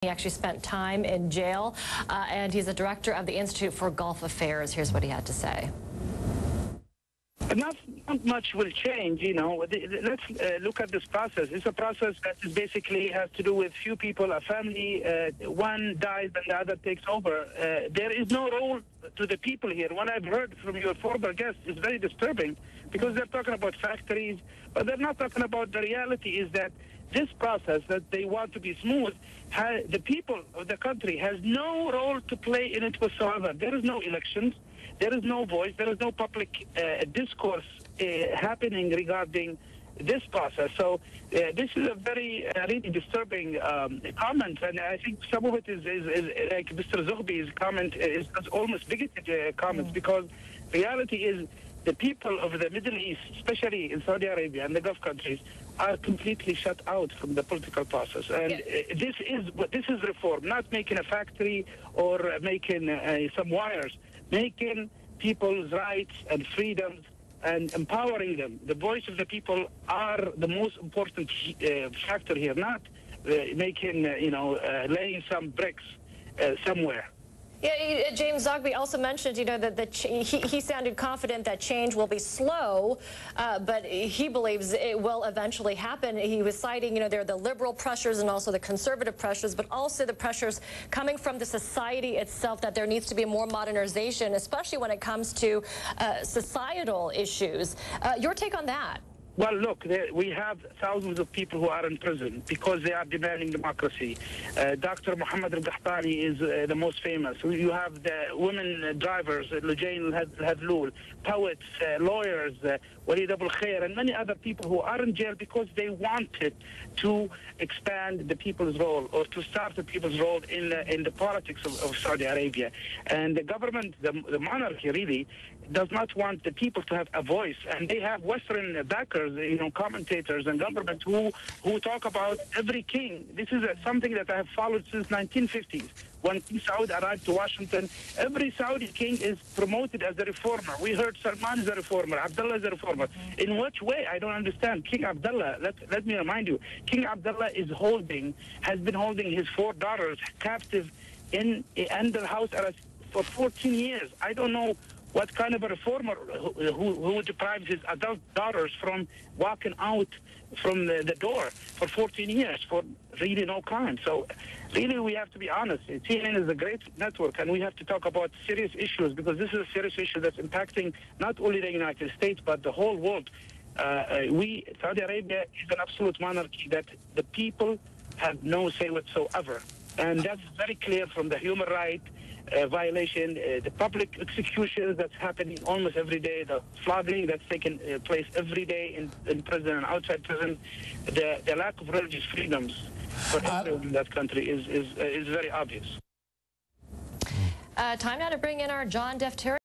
He actually spent time in jail, and he's the director of the Institute for Gulf Affairs. Here's what he had to say. Not much will change, you know. Let's look at this process. It's a process that is basically has to do with few people, a family. One dies and the other takes over. There is no role to the people here. What I've heard from your former guest is very disturbing, because they're talking about factories, but they're not talking about the reality is that this process that they want to be smooth, the people of the country has no role to play in it whatsoever. There is no elections. There is no voice. There is no public discourse happening regarding this process. So this is a very really disturbing comment, and I think some of it is like Mr. Zuhbi's comment is almost bigoted comments, because reality is the people of the Middle East, especially in Saudi Arabia and the Gulf countries, are completely shut out from the political process. And this is reform, not making a factory or making some wires, making people's rights and freedoms and empowering them. The voice of the people are the most important factor here, not making, laying some bricks somewhere. Yeah, James Zogby also mentioned, that he sounded confident that change will be slow, but he believes it will eventually happen. He was citing, there are the liberal pressures and also the conservative pressures, but also the pressures coming from the society itself, that there needs to be more modernization, especially when it comes to societal issues. Your take on that? Well, look, we have thousands of people who are in prison because they are demanding democracy. Dr. Mohammed al-Qahtani is the most famous. You have the women drivers, Lujain al-Hadloul, poets, lawyers, Walid Abul Khair, and many other people who are in jail because they wanted to expand the people's role or to start the people's role in the politics of Saudi Arabia. And the government, the monarchy really, does not want the people to have a voice. And they have Western backers, commentators and government who talk about every king. This is something that I have followed since 1950s. When King Saud arrived to Washington, every Saudi king is promoted as a reformer. We heard Salman is a reformer, Abdullah is a reformer. In which way? I don't understand. King Abdullah, let me remind you, King Abdullah has been holding his 4 daughters captive under house arrest for 14 years. I don't know what kind of a reformer who deprives his adult daughters from walking out from the door for 14 years for really no crime. So really we have to be honest. CNN is a great network, and we have to talk about serious issues, because this is a serious issue that's impacting not only the United States but the whole world. Saudi Arabia is an absolute monarchy that the people have no say whatsoever. And that's very clear from the human rights violation, the public executions that's happening almost every day, the flogging that's taking place every day in prison and outside prison, the lack of religious freedoms for everyone in that country is very obvious. Time now to bring in our John Defteri.